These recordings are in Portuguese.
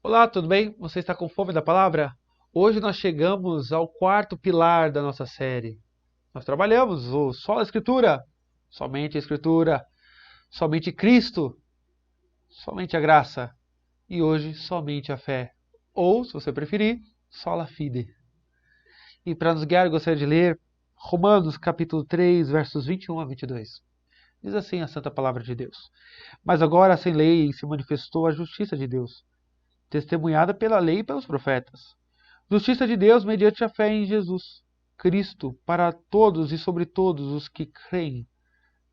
Olá, tudo bem? Você está com fome da palavra? Hoje nós chegamos ao quarto pilar da nossa série. Nós trabalhamos só a Escritura, somente Cristo, somente a graça e hoje somente a fé. Ou, se você preferir, sola fide. E para nos guiar, eu gostaria de ler Romanos capítulo 3, versos 21 a 22. Diz assim a santa palavra de Deus. Mas agora, sem lei, se manifestou a justiça de Deus, testemunhada pela lei e pelos profetas. Justiça de Deus mediante a fé em Jesus Cristo, para todos e sobre todos os que creem,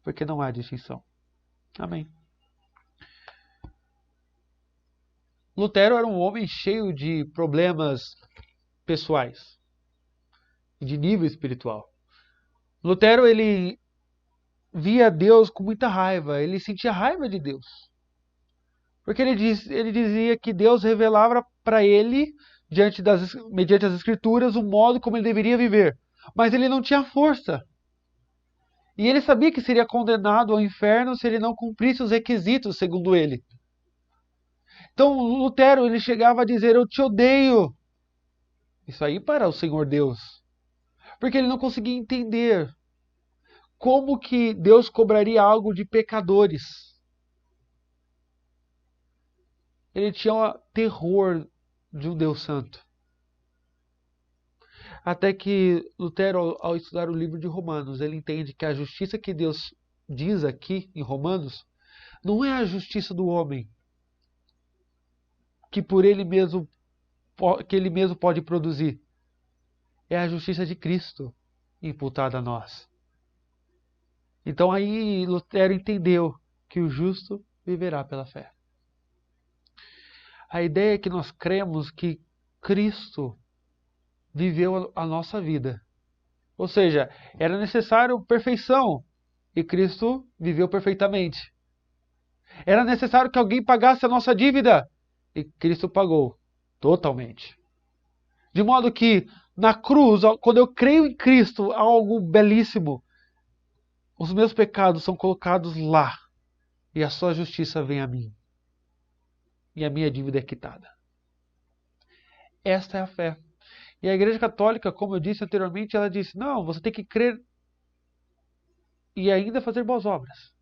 porque não há distinção. Amém. Lutero era um homem cheio de problemas pessoais e de nível espiritual. Lutero, ele via Deus com muita raiva, ele sentia raiva de Deus. Porque ele dizia que Deus revelava para ele, mediante as escrituras, o modo como ele deveria viver. Mas ele não tinha força. E ele sabia que seria condenado ao inferno se ele não cumprisse os requisitos, segundo ele. Então Lutero, ele chegava a dizer: eu te odeio. Isso aí para o Senhor Deus. Porque ele não conseguia entender como que Deus cobraria algo de pecadores. Ele tinha terror de um Deus santo. Até que Lutero, ao estudar o livro de Romanos, ele entende que a justiça que Deus diz aqui em Romanos não é a justiça do homem, que ele mesmo pode produzir. É a justiça de Cristo imputada a nós. Então aí Lutero entendeu que o justo viverá pela fé. A ideia é que nós cremos que Cristo viveu a nossa vida. Ou seja, era necessário perfeição e Cristo viveu perfeitamente. Era necessário que alguém pagasse a nossa dívida e Cristo pagou totalmente. De modo que na cruz, quando eu creio em Cristo, há algo belíssimo. Os meus pecados são colocados lá e a sua justiça vem a mim. E a minha dívida é quitada. Esta é a fé. E a Igreja Católica, como eu disse anteriormente, ela disse: não, você tem que crer e ainda fazer boas obras.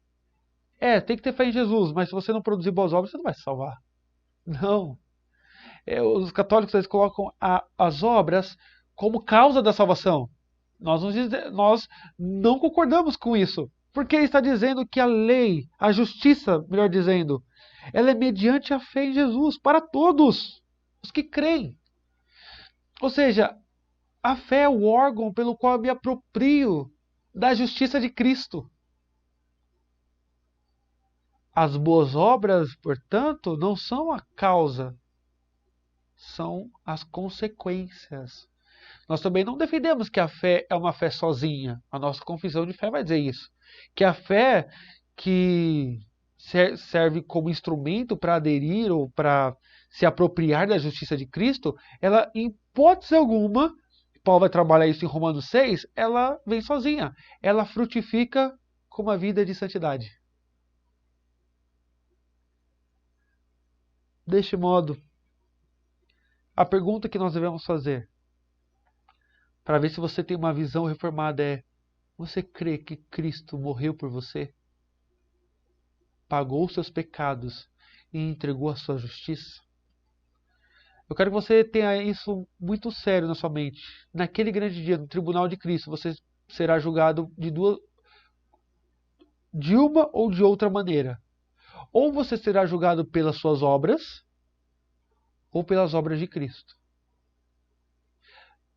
Tem que ter fé em Jesus, mas se você não produzir boas obras, você não vai se salvar. Não. Os católicos, eles colocam as obras como causa da salvação. Nós não concordamos com isso. Porque ele está dizendo que a lei, a justiça, melhor dizendo, ela é mediante a fé em Jesus para todos os que creem. Ou seja, a fé é o órgão pelo qual eu me aproprio da justiça de Cristo. As boas obras, portanto, não são a causa, são as consequências. Nós também não defendemos que a fé é uma fé sozinha. A nossa confissão de fé vai dizer isso. Que a fé que serve como instrumento para aderir ou para se apropriar da justiça de Cristo, ela, em hipótese alguma, Paulo vai trabalhar isso em Romanos 6, ela vem sozinha. Ela frutifica com uma vida de santidade. Deste modo, a pergunta que nós devemos fazer, para ver se você tem uma visão reformada, é: você crê que Cristo morreu por você? Pagou os seus pecados e entregou a sua justiça? Eu quero que você tenha isso muito sério na sua mente. Naquele grande dia, no tribunal de Cristo, você será julgado de uma ou de outra maneira. Ou você será julgado pelas suas obras, ou pelas obras de Cristo.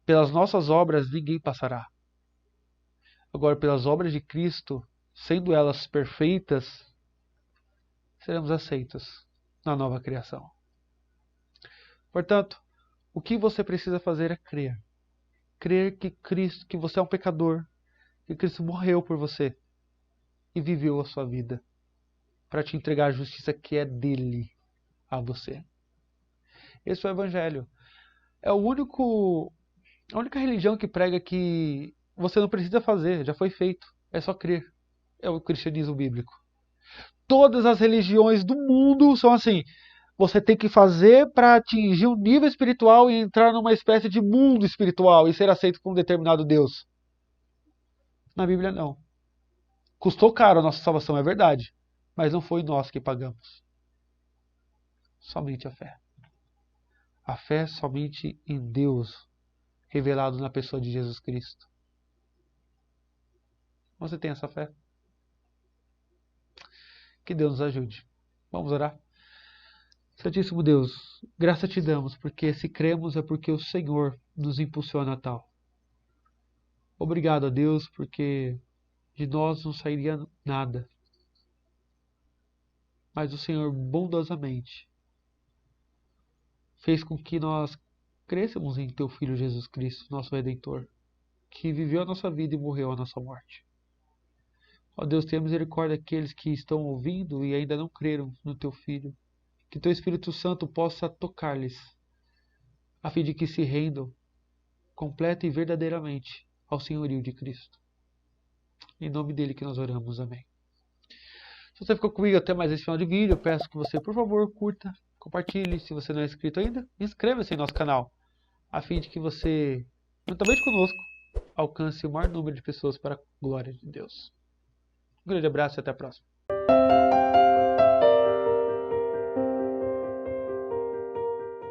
Pelas nossas obras ninguém passará. Agora, pelas obras de Cristo, sendo elas perfeitas, seremos aceitos na nova criação. Portanto, o que você precisa fazer é crer. Crer que Cristo, que você é um pecador, que Cristo morreu por você e viveu a sua vida para te entregar a justiça que é dele a você. Esse é o Evangelho. É a única religião que prega que você não precisa fazer, já foi feito. É só crer. É o cristianismo bíblico. Todas as religiões do mundo são assim. você tem que fazer para atingir um nível espiritual e entrar numa espécie de mundo espiritual e ser aceito por um determinado Deus. Na Bíblia, não. Custou caro a nossa salvação, é verdade, mas não foi nós que pagamos. Somente a fé. A fé somente em Deus, revelado na pessoa de Jesus Cristo. Você tem essa fé? Que Deus nos ajude. Vamos orar? Santíssimo Deus, graça te damos, porque se cremos é porque o Senhor nos impulsiona a tal. Obrigado a Deus, porque de nós não sairia nada. Mas o Senhor bondosamente fez com que nós crescêssemos em Teu Filho Jesus Cristo, nosso Redentor, que viveu a nossa vida e morreu a nossa morte. Ó Deus, tenha misericórdia daqueles que estão ouvindo e ainda não creram no Teu Filho. Que Teu Espírito Santo possa tocar-lhes, a fim de que se rendam completa e verdadeiramente ao senhorio de Cristo. Em nome dele que nós oramos, amém. Se você ficou comigo até mais esse final de vídeo, eu peço que você, por favor, curta, compartilhe. Se você não é inscrito ainda, inscreva-se em nosso canal, a fim de que você, juntamente conosco, alcance o maior número de pessoas para a glória de Deus. Um grande abraço e até a próxima.